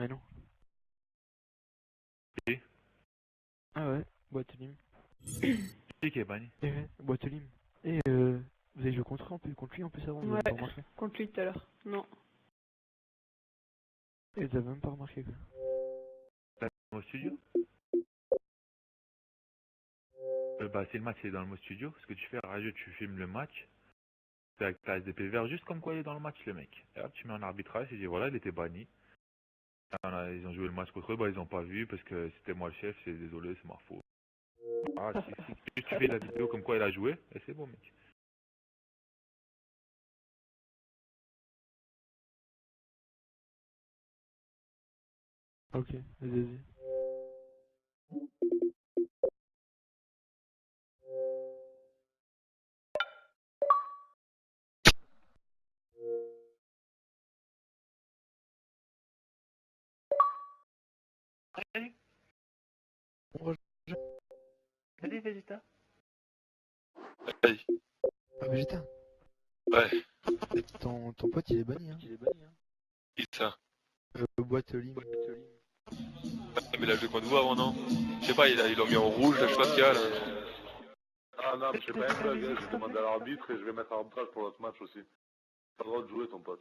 Mais non. Et Ah ouais, boîte lim. qui est banni. Et ouais, boîte lim. Et vous avez joué contre lui en plus avant, vous avez Ouais, même pas remarqué. contre lui tout à l'heure. Non. Et vous avez même pas remarqué quoi. Là, au studio Bah, c'est le match, c'est dans le mode studio. Ce que tu fais, radio, tu filmes le match. C'est avec ta SDP vert, juste comme quoi il est dans le match, le mec. Et hop, tu mets un arbitrage et tu dis voilà, il était banni. Ils ont joué le match contre eux, bah, ils ont pas vu parce que c'était moi le chef, c'est désolé, c'est ma faute. Ah, si. Juste tu fais la vidéo comme quoi il a joué, et c'est bon, mec. Ok, vas-y. Salut, On salut, Vegeta. Vas-y. Ah Vegeta, Ouais, ton pote il est banni hein. qui ça? Boîte lim. Mais il a joué contre vous avant, non? Je sais pas, ils l'ont mis en rouge, là, je sais pas ce qu'il y a là. Ah non, mais c'est pas un bug, hein. Je demande à l'arbitre et je vais mettre arbitrage pour l'autre match aussi. T'as le droit de jouer ton pote.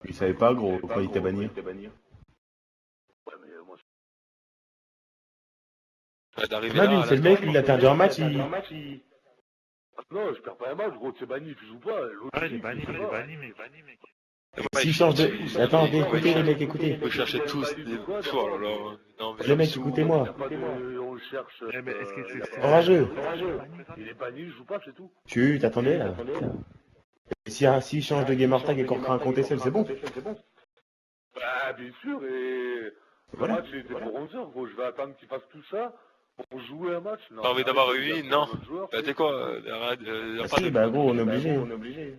Il savait pas, gros, pourquoi il t'a banni. Ouais, mais moi Ouais, d'arriver Là, lui, là, à c'est le l'instant, mec, il a perdu un match, il... non, je perds pas un match, gros, c'est banni, tu joues pas. L'autre Ah, il est équipe, banni, tu il joues est pas. banni, mec. S'il change de... Attends, écoutez les mecs, écoutez. Vous cherchez tous des... Oh là là, non mais... Les mecs, écoutez-moi. On le cherche. Eh, mais est-ce que c'est Orageux. Il est banni, je joue pas, c'est tout. Tu t'attendais, là. Et s'il change de gamer tag et qu'on fera un compte SL, c'est bon. Bah, bien sûr, et le Voilà. match il était pour 11h, gros. Je vais attendre qu'il fasse tout ça pour jouer un match. Non, T'as envie d'avoir arrêtez, une il y a non. d'autres joueurs, Bah c'est- t'es quoi, arrête, Ah pas si, de... bah gros, on est obligé.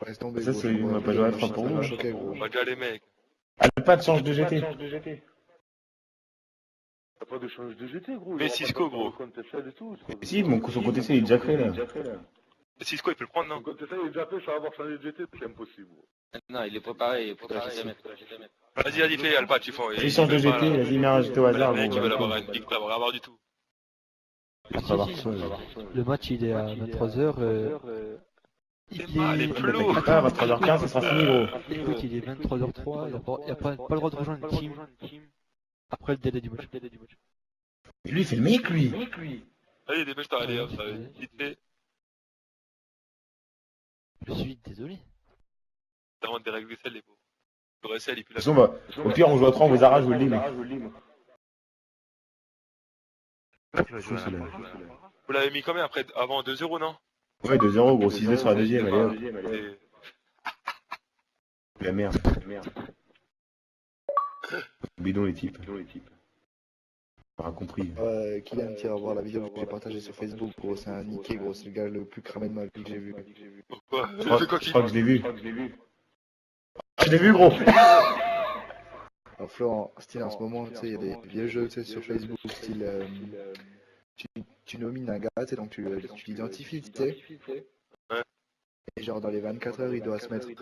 Laisse tomber, Ça, gros, c'est... ça On va pas jouer à 30 pour m'a vous. choqué, gros. On va déjà les mecs. Alpad change de GT. T'as pas de change de GT, gros. Mais Il aura Cisco, pas de gros. compte SL et tout. Et si, son compte SL, il est déjà créé, là. Cisco il peut le prendre, Son non? compte SL il est déjà fait sans avoir changé de GT, c'est impossible, gros. Non, il est préparé, je sais mettre. Vas-y, fais Alpha, tu fais. S'il change de GT, vas-y, mets un GT au hasard, Les mecs, ils veulent avoir gros. une big, pas avoir du tout. On va voir ça. Le match il est à 23h. Les plus lourds. Ah, 23h15, ça sera fini, gros. Écoute, il est 23h03, il n'y a pas le droit de rejoindre une team après le délai du match. Mais lui, il fait le mec, lui. Allez, dépêche-toi, allez, hop, ça va vite fait. Je suis désolé. T'as des règles vaisselle, les pauvres. Le vaisselle, il pue De la... toute façon, bah, au pire, on joue à 3, on vous arrache, je vous le dis, mec. Tu vas jouer à la fin. Vous l'avez mis combien après, avant 2-0, non? Ouais, 2-0, gros, 6-2 sur la deuxième, allez hop. Et... La merde. Bidon, les types. On a compris. Kylian qui va voir la vidéo que j'ai partagée sur Facebook, gros, c'est un niqué, gros, c'est le gars le plus cramé de ma vie que j'ai vu. Pourquoi? Je C'est quoi qui... crois que je l'ai vu. Je l'ai vu, gros. Alors, Florent, style en ce moment, tu sais, il y a des vieux jeux, tu sais, sur Facebook, style, tu nomines un gars, tu sais, donc tu l'identifies, tu sais. Ouais. Et genre, dans les 24 heures, il doit se mettre, il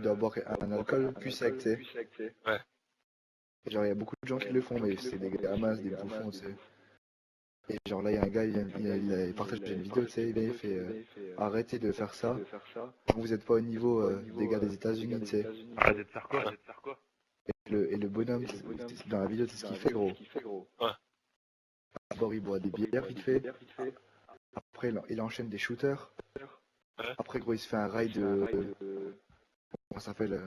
doit boire un alcool plus sec, tu sais. Ouais. Et genre, il y a beaucoup de gens qui le font, mais c'est des gamas, des bouffons, tu sais. Et genre, là, il y a un gars, il partage une vidéo, tu sais, il fait arrêtez de faire ça. Vous n'êtes pas au niveau des gars des États-Unis, tu sais. Arrêtez de faire quoi? Et le bonhomme, dans la vidéo, c'est ce qu'il fait, gros. Ouais. D'abord, il boit des bières, vite fait. Après, il enchaîne des shooters. Ouais. Après, gros, il se fait un rail de. Comment ça s'appelle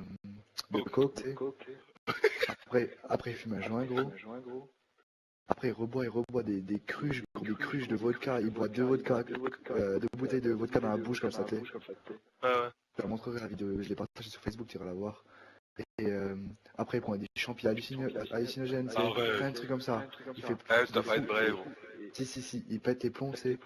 de coke, tu sais. Après, il fume un joint, gros. Après, il reboit des cruches, gros, des cruches de vodka. Il boit deux bouteilles de vodka dans la bouche, comme ça, tu sais. Ouais. Je te montrerai la vidéo, je l'ai partagée sur Facebook, tu iras la voir. Et après, il prend des champignons hallucinogènes, Ah ouais. plein de trucs comme ça. Il fait Ouais, ça doit pas être vrai, gros. Si, il pète les plombs, tu sais.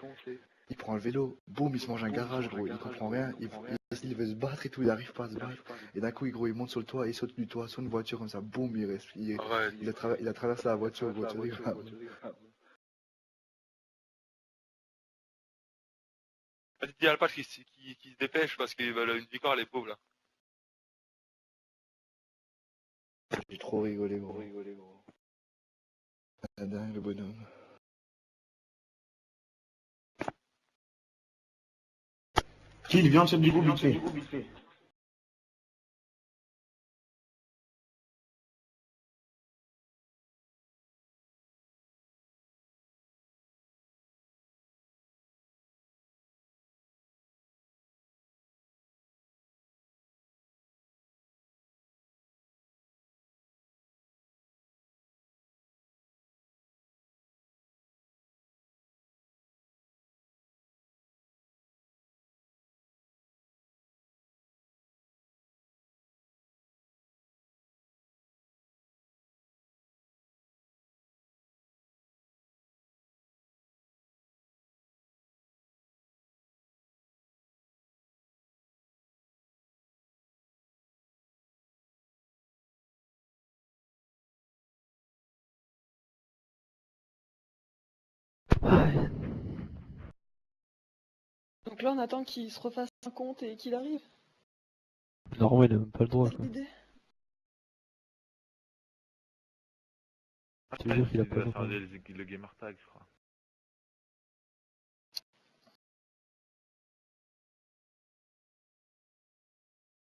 Il prend le vélo, boum, il se mange un garage, gros, il comprend rien, il veut se battre et tout, il arrive pas à se battre. Et d'un coup, il monte sur le toit, il saute du toit sur une voiture comme ça, boum, Ouais. il a traversé la voiture, gros, tu vois. Vas-y, dis à Alpha qui se dépêche parce qu'ils veulent une victoire, les pauvres, là. J'ai trop rigolé, gros. La dingue, le bonhomme. Kill, viens en chat du groupe, vite fait. Ouais. Donc là, on attend qu'il se refasse un compte et qu'il arrive. Normalement, il a même pas le droit, C'est quoi. l'idée. Je te jure qu'il a Il pas va le droit. changer le gamer tag, je crois.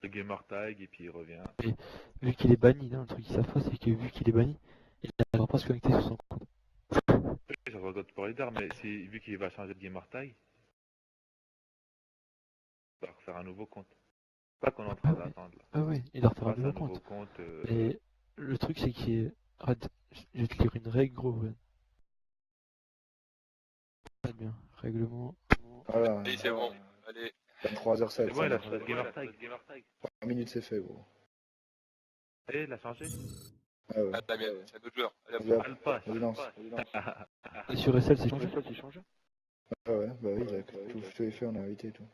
Le gamer tag et puis il revient. Vu qu'il est banni, non, le truc qu'ils savent pas, c'est que vu qu'il est banni, il n'arrivera pas à se connecter sur son compte. Je regarde pour leader, mais si, vu qu'il va changer de gamer tag, il va refaire un nouveau compte. Pas qu'on est en train d'attendre là. Ah ouais, il doit refaire un Fasse nouveau un nouveau compte. compte. Et le truc, c'est qu'il est... Arrête, je vais te lire une règle, gros. Ouais. Très bien. Règlement. Voilà. Allez, c'est bon. Allez. 23h07. C'est bon, il a changé de gamer tag. 3 minutes, c'est fait, gros. Et il a changé. Ah ouais. Ah, la mienne, c'est un autre joueur. Allez, hop. Vas-y, hop. Alpass. Vas-y, lance. Et sur SL, c'est changé. Ah ouais, bah oui, tout est fait, on a invité et tout.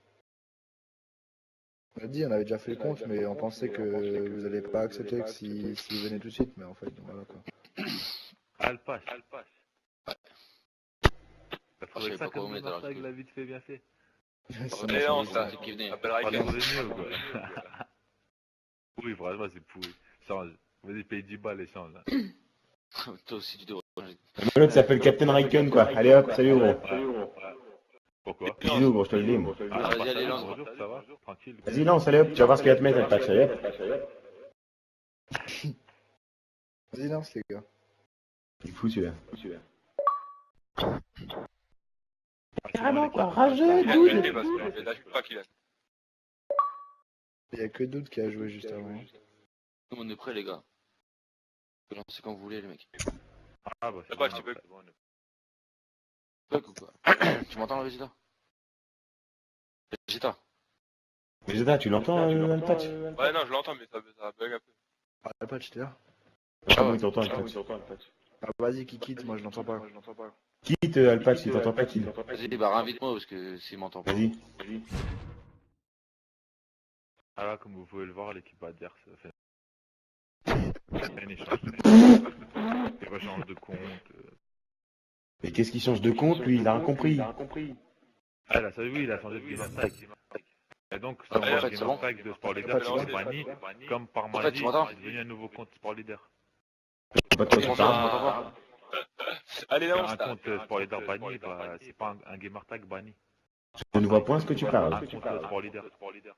On a dit, on avait déjà fait le compte, mais on pensait que vous allez pas accepter que si vous venez tout de suite, mais en fait, voilà quoi. Alpass. T'as Je trouvé sais ça pas quoi comme mettre, gamer alors, tag, que- la vite fait, bien fait. Allez, lance, ça, là. c'est qui venait. Appelle Pas Raikkonen. de mieux, quoi. Oui, franchement, c'est pourri. Change. Vas-y, paye 10 balles et change. Toi aussi, tu devrais changer. L'autre s'appelle Captain Raikkonen, quoi. Allez hop, salut, gros. Pourquoi? Bisous, gros, je te le dis, moi. Ah, Vas-y, bah, allez, salut, lance. bonjour, ça va? Tranquille. Vas-y, lance, allez hop, tu vas voir ce qu'il va te mettre, le patch, allez hop. Vas-y, lance, les gars. Il est fou, celui-là. Carrément, quoi, rageux, Il a gueulé parce que lâche pas qu'il a. Il y a que Doute qui a joué juste avant. Nous, on est prêts, les gars. Vous pouvez lancer quand vous voulez, les mecs. Ah, bah, c'est Pas, bon, je te bug. c'est bon, Bug ou quoi? Tu m'entends, la Vegeta? Vegeta? Vegeta, tu l'entends, le patch? Ouais, non, je l'entends, mais ça bug un peu. Ah, le patch, t'es là? Ah oui, t'entends le patch. Ah, vas-y, qui quitte, moi je l'entends pas. Quitte Alpatch, il t'entend pas, Kill. Vas-y, bah, invite-moi parce que s'il m'entend pas. Vas-y. Ah là, comme vous pouvez le voir, l'équipe adverse fait un échange. Il rechange de compte. Mais qu'est-ce qu'il change de compte, lui? Il a rien compris. Ah là, ça oui, il a changé de gamer tag. Et donc, Ah, son en fait, c'est gamer bon. tag de Sport Leader qui est banni, comme par En fait, magie, tu m'entends? c'est devenu un nouveau compte Sport Leader. Pas toi, Tu tu m'entends? Tu parles. m'entends pas? Allez, Faire lance, un là. compte Sport Leader banni, bah, c'est pas un gamer tag banni. On ne voit point ce que tu parles. Un compte Sport Leader.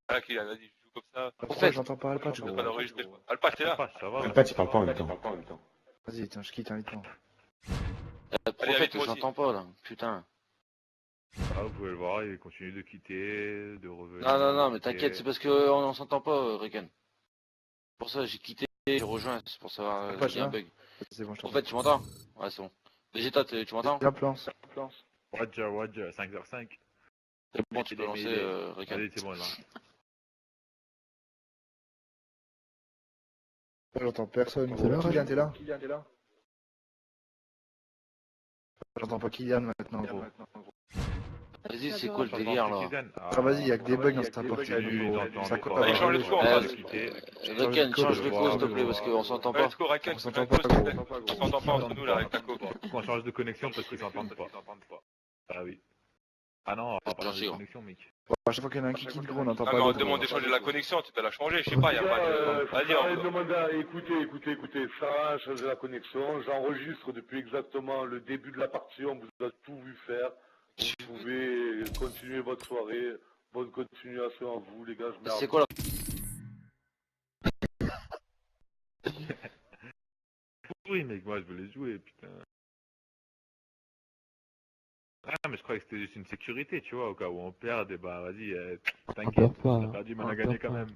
Ah, qu'il a dit, je joue comme ça. Pourquoi j'entends pas le patch, Je peux gros? pas l'enregistrer. Alpha, t'es là? Ah, ça va. Alpatch, il parle pas en même temps. Vas-y, tiens, je quitte, invite-moi. Prophète, invite-moi je aussi. l'entends pas, là. Putain. Ah, vous pouvez le voir, il continue de quitter, de revenir. Non, mais quitter. t'inquiète, c'est parce qu'on s'entend pas, Regan. Pour ça, j'ai quitté, j'ai rejoint, c'est pour savoir Pas s'il y a un bien. bug. C'est bon, je En t'entends. fait, tu m'entends? Ouais, c'est bon. Vegeta, tu m'entends? Hop, lance. Roger, 5h05. C'est bon, tu peux lancer, Regan. Allez, c'est bon là. J'entends personne. C'est là, Kylian, t'es là? J'entends pas Kylian maintenant, gros. Vas-y, c'est quoi le délire, là? Ah, vas-y, y'a que des bugs dans cette partie. Ça colle. Allez, change le score, Euh, passe. Regan, change de je cause, vois, s'il te plaît, je parce vois. qu'on s'entend Ouais, pas. let's go, Raikkonen, On s'entend fais un pas, cause, gros. on s'entend pas entre nous, là, avec ta co. On change de connexion parce qu'ils s'entendent pas. Ah oui. Ah non, on va pas changer de gros. connexion, mec. Bon, à chaque fois qu'il y en a un qui quitte, gros, on n'entend Ah, pas mais on l'autre. demande de changer la connexion, tu peux la changer, je sais pas, y a pas de. Vas-y, on. Demandez à... Écoutez, Sarah a changé la connexion, j'enregistre depuis exactement le début de la partie, on vous a tout vu faire. Vous pouvez continuer votre soirée. Bonne continuation à vous, les gars. Je mets C'est quoi la... Oui, mec, moi je voulais jouer, putain. Ah, mais je croyais que c'était juste une sécurité, tu vois, au cas où on perd, et bah vas-y, On t'inquiète, perd pas, on a perdu, mais on a gagné perd quand pas. même.